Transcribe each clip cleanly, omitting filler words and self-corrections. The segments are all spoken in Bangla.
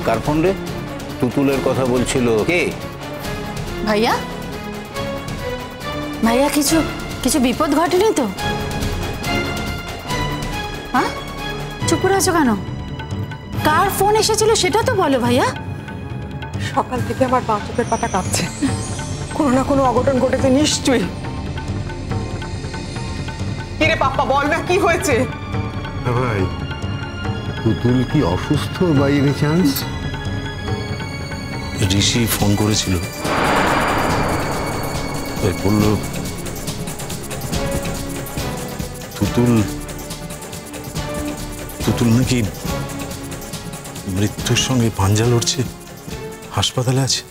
কার ফোন রে? তুতুলের কথা বলছিল কে? ভাইয়া ভাইয়া কিছু কিছু বিপদ ঘটেনি তো? হ্যাঁ, চুপ করে আছো কেন? কার ফোন এসেছিল সেটা তো বলো ভাইয়া। সকাল থেকে আমার বাঁ চোখের পাতা কাঁপছে, কোনো না কোনো অঘটন ঘটেছে নিশ্চয়ই। কিরে পাপ্পা, বল না কি হয়েছে? ভাই, তুতুল কি অসুস্থ by any chance? Rishi phone করেছিল, বলল তুতুল নাকি মৃত্যুর সঙ্গে পাঞ্জা লড়ছে, হাসপাতালে আছে।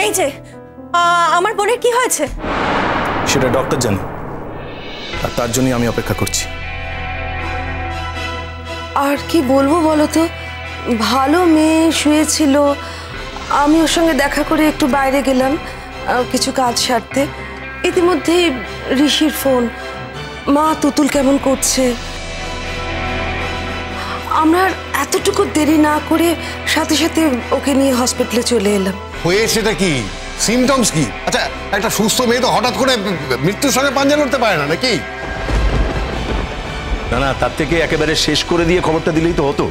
এই যে আমার বোনের কি হয়েছে সেটা ডক্টর জানে, আর তার জন্যই আমি অপেক্ষা করছি। আর কি বলবো বলো তো, ভালো মেয়ে শুয়েছিল, আমি ওর সঙ্গে দেখা করে একটু বাইরে গেলাম কিছু কাজ সারতে। ইতিমধ্যেই ঋষির ফোন, মা তুতুল কেমন করছে। আমরা এতটুকু দেরি না করে সাথে সাথে ওকে নিয়ে হসপিটালে চলে এলাম। হয়েছেটা কি, সিমটমস কি? আচ্ছা, একটা সুস্থ মেয়ে তো হঠাৎ করে মৃত্যুর সঙ্গে পাঞ্জা লড়তে পারে না নাকি? না না, তার থেকে একেবারে শেষ করে দিয়ে খবরটা দিলেই তো হতো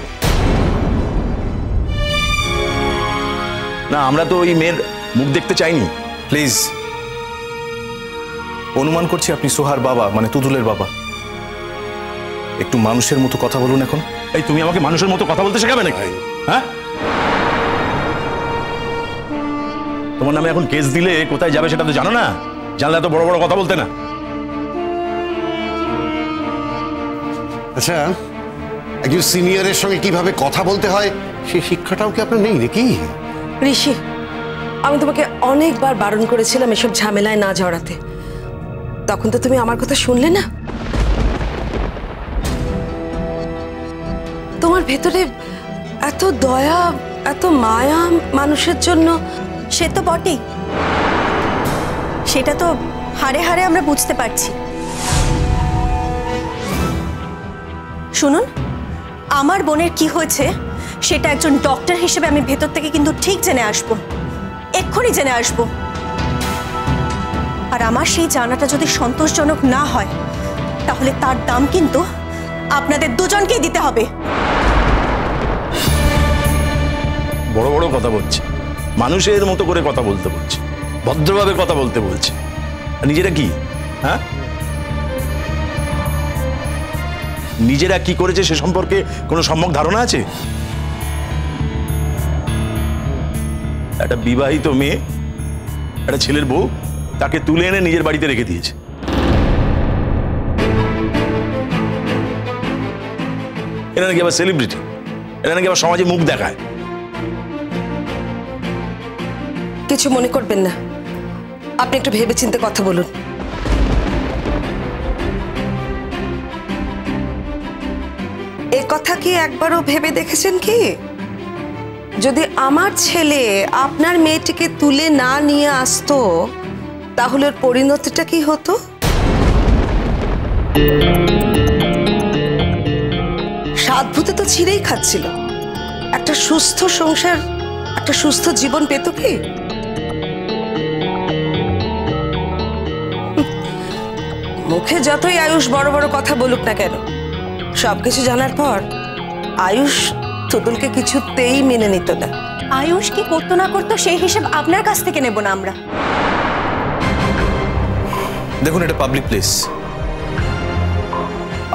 না। আমরা তো ওই মেয়ের মুখ দেখতে চাইনি। প্লিজ, অনুমান করছি আপনি সোহার বাবা, মানে তুতুলের বাবা। একটু মানুষের মতো কথা বলুন এখন। এই তুমি আমাকে মানুষের মতো কথা বলতে শেখাবে নাকি? হ্যাঁ, তোমার নামে এখন কেস দিলে কোথায় যাবে সেটা তো জানো না? জানলে তো বড় বড় কথা বলতে না। আচ্ছা, একজন সিনিয়রের সঙ্গে কিভাবে কথা বলতে হয় সেই শিক্ষাটাও কি আপনার নেই নাকি? ঋষি, আমি তোমাকে অনেকবার বারণ করেছিলাম এসব ঝামেলায় না জড়াতে, তখন তো তুমি আমার কথা শুনলে না। তোমার ভেতরে এত দয়া, এত মায়া মানুষের জন্য। সে তো বটেই, সেটা তো হাড়ে হাড়ে আমরা বুঝতে পারছি। শুনুন, আমার বোনের কি হয়েছে সেটা একজন ডক্টর হিসেবে আমি ভেতর থেকে কিন্তু ঠিক জেনে আসবো, এক্ষুনি জেনে আসবো। আর আমার সেই জানাটা যদি সন্তোষজনক না হয় তাহলে তার দাম কিন্তু আপনাদের দুজনকেই দিতে হবে। বড় বড় কথা বলছে, মানুষের মতো করে কথা বলতে বলছে, ভদ্রভাবে কথা বলতে বলছে। নিজেরা কি, হ্যাঁ, নিজেরা কি করেছে সে সম্পর্কে কোনো সম্যক ধারণা আছে? একটা বিবাহিত মেয়ে, একটা ছেলের বউ, তাকে তুলে এনে নিজের বাড়িতে রেখে দিয়েছে। এরা নাকি আবার সেলিব্রিটি, এরা নাকি আবার সমাজে মুখ দেখায়। কিছু মনে করবেন না, আপনি একটু ভেবেচিন্তে কথা বলুন। এ কথা কি একবারও ভেবে দেখেছেন কি, যদি আমার ছেলে আপনার মেয়েটিকে তুলে না নিয়ে আসতো তাহলে ওর পরিণতিটা কি হতো? সাধভূতে তো ছিঁড়েই খাচ্ছিল, একটা সুস্থ সংসার, একটা সুস্থ জীবন পেত কি? মুখে যতই আয়ুষ বড় বড় কথা বলুক না কেন, সবকিছু জানার পর আয়ুষ তুতুলকে কিছুতেই মেনে নিত না। আয়ুষ কি করতো না করতো সেই হিসেব আপনার কাছ থেকে নেব না আমরা। দেখুন, এটা পাবলিক প্লেস।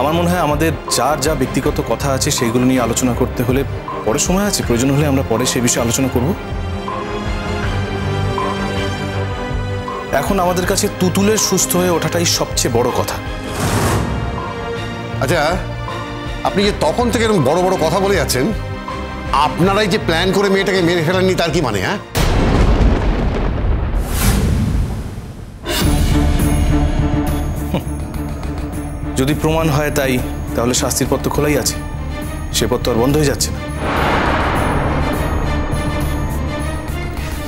আমার মনে হয় আমাদের যার যা ব্যক্তিগত কথা আছে সেইগুলো নিয়ে আলোচনা করতে হলে পরে সময় আছে, প্রয়োজন হলে আমরা পরে সে বিষয়ে আলোচনা করব। এখন আমাদের কাছে তুতুলের সুস্থ হয়ে ওঠাটাই সবচেয়ে বড় কথা। আচ্ছা, আপনি যে তখন থেকে এরকম বড় বড় কথা বলে যাচ্ছেন, আপনারাই যে প্ল্যান করে মেয়েটাকে মেরে ফেলেননি তার কি মানে? হ্যাঁ, যদি প্রমাণ হয় তাই, তাহলে শাস্তির পথ তো খোলাই আছে, সে পথ তো আর বন্ধ হয়ে যাচ্ছে না।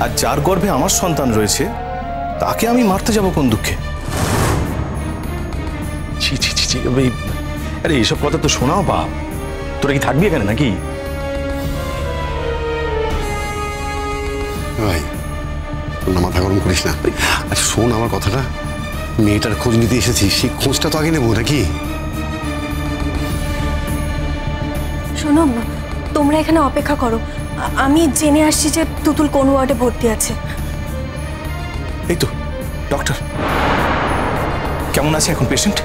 আর যার গর্ভে আমার সন্তান রয়েছে তাকে আমি মারতে যাব কোন দুঃখে? ছি ছি ছি ছি, আরে এইসব কথা তো শোনাও বাপ, তোরা কি থাকবি এখানে নাকি? ভাই না, মাথা গরম করিস না। আর শোন আমার কথাটা, মেয়েটার খোঁজ নিতে এসেছি, সেই খোঁজটা তো আগে নেবো নাকি? শোনো, তোমরা এখানে অপেক্ষা করো, আমি জেনে আসছি যে তুতুল কোন ওয়ার্ডে ভর্তি আছে। এই তো ডক্টর, কেমন আছে এখন পেশেন্ট?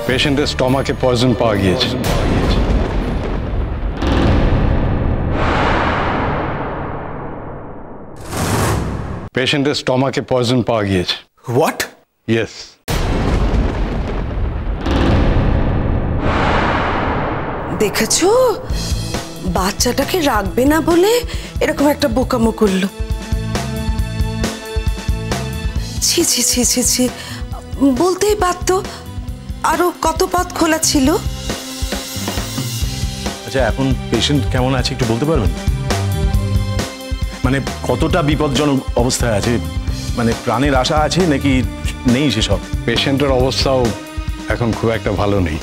পেশেন্টের স্টমাকে পয়জন পাওয়া গিয়েছে। পেশেন্টের স্টমাকে পয়জন পাওয়া গিয়েছে। হোয়াট? ইয়েস। দেখেছো, বাচ্চাটাকে রাখবে না বলে এরকম একটা বোকামো করলো। ছি ছি ছি ছি ছি, বলতেই পারতো, আরো কত পথ খোলা ছিল। আচ্ছা, এখন পেশেন্ট কেমন আছে একটু বলতে পারবেন? মানে কতটা বিপজ্জনক অবস্থায় আছে? মানে প্রাণের আশা আছে নাকি নেই সেসব? পেশেন্টের অবস্থাও এখন খুব একটা ভালো নেই।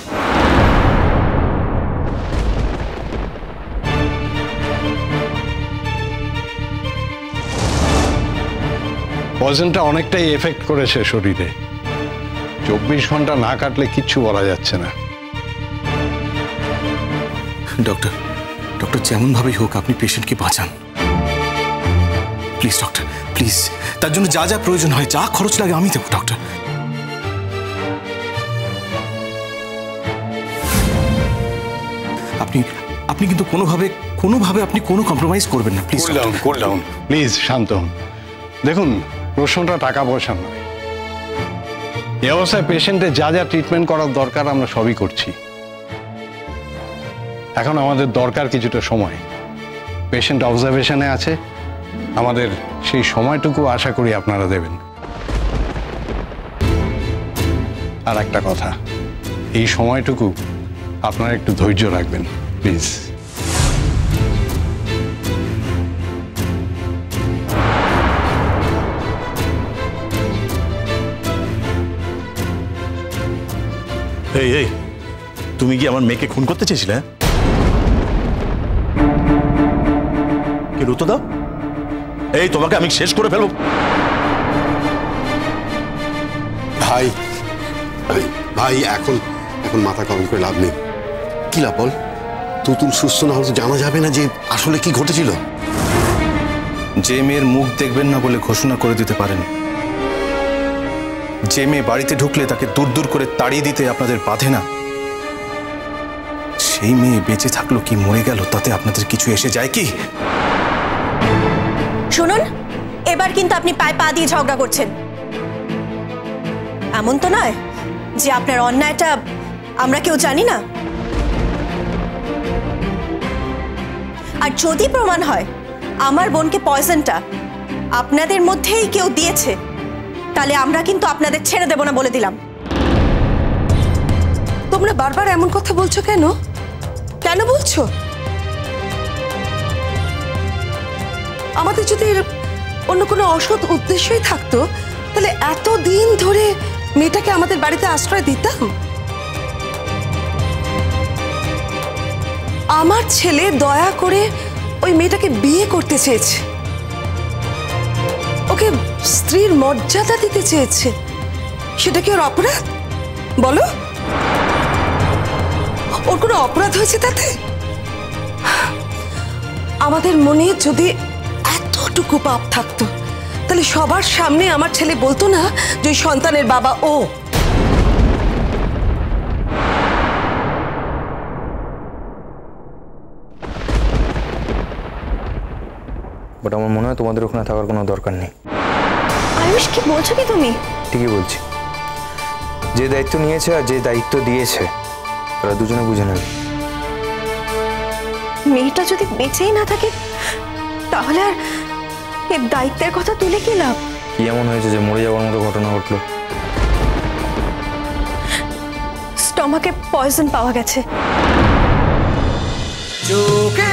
পয়জনটা অনেকটাই এফেক্ট করেছে শরীরে। 24 ঘন্টা না কাটলে কিচ্ছু বলা যাচ্ছে না। ডক্টর, ডক্টর যেমন ভাবেই হোক আপনি পেশেন্টকে বাঁচান প্লিজ ডক্টর, প্লিজ। তার জন্য যা যা প্রয়োজন হয়, যা খরচ লাগে আমি দেবো ডক্টর। আপনি আপনি কিন্তু কোনোভাবে আপনি কোনো কম্প্রোমাইজ করবেন না প্লিজ। কুল ডাউন প্লিজ, শান্ত হন। দেখুন, প্রশ্নটা টাকা পয়সা নয়। এই অবস্থায় পেশেন্টের যা যা ট্রিটমেন্ট করার দরকার আমরা সবই করছি। এখন আমাদের দরকার কিছুটা সময়। পেশেন্ট অবজারভেশনে আছে, আমাদের সেই সময়টুকু আশা করি আপনারা দেবেন। আর একটা কথা, এই সময়টুকু আপনারা একটু ধৈর্য রাখবেন প্লিজ। এই এই, তুমি কি আমার মেয়েকে খুন করতে চেয়েছিলে? কি রুতো দাও, এই তোমাকে আমি শেষ করে ফেলবো। ভাই ভাই, এখন মাথা গরম করে লাভ নেই। কি লাভ বল? তুতুল সুস্থ না হলে জানা যাবে না যে আসলে কি ঘটেছিল। যে মেয়ের মুখ দেখবেন না বলে ঘোষণা করে দিতে পারেন, যে মেয়ে বাড়িতে ঢুকলে তাকে দূর দূর করে তাড়িয়ে দিতে আপনাদের বাধে না, সেই মেয়ে বেঁচে থাকলো কি মরে গেল তাতে আপনাদের কিছু এসে যায় কি? শুনুন, এবার কিন্তু আপনি পায়ে পা দিয়ে ঝগড়া করছেন। এমন তো নয় যে আপনার অন্যায়টা আমরা কেউ জানি না। আর যদি প্রমাণ হয় আমার বোনকে পয়জনটা আপনাদের মধ্যেই কেউ দিয়েছে, তাহলে আমরা কিন্তু আপনাদের ছেড়ে দেব না বলে দিলাম। তোমরা বারবার এমন কথা বলছো কেন? কেন বলছো? আমাদের যদি অন্য কোনো অসৎ উদ্দেশ্যই থাকতো, তাহলে এত দিন ধরে মেয়েটাকে আমাদের বাড়িতে আশ্রয় দিতাম? আমার ছেলে দয়া করে ওই মেয়েটাকে বিয়ে করতে চেয়েছে, ওকে স্ত্রীর মর্যাদা দিতে চেয়েছে। সেটা কি ওর অপরাধ? বলো, ওর কোনো অপরাধ হয়েছে তাতে? আমাদের মনে যদি এতটুকু পাপ থাকতো, তাহলে সবার সামনে আমার ছেলে বলতো না যে ওই সন্তানের বাবা ও। বাট আমার মনে হয় তোমাদের ওখানে থাকার কোনো দরকার নেই। আয়ুষ, কি বলছো কি তুমি? ঠিকই বলছি। যে দায়িত্ব নিয়েছে আর যে দায়িত্ব দিয়েছে ওরা দুজনে বুঝে নেবে। মেয়েটা যদি বেঁচেই না থাকে, তাহলে আর এর দায়িত্বের কথা তুলে কি লাভ? কি এমন হয়েছে যে মরে যাওয়ার মতো ঘটনা ঘটলো? স্টমাকে পয়জন পাওয়া গেছে। চোখে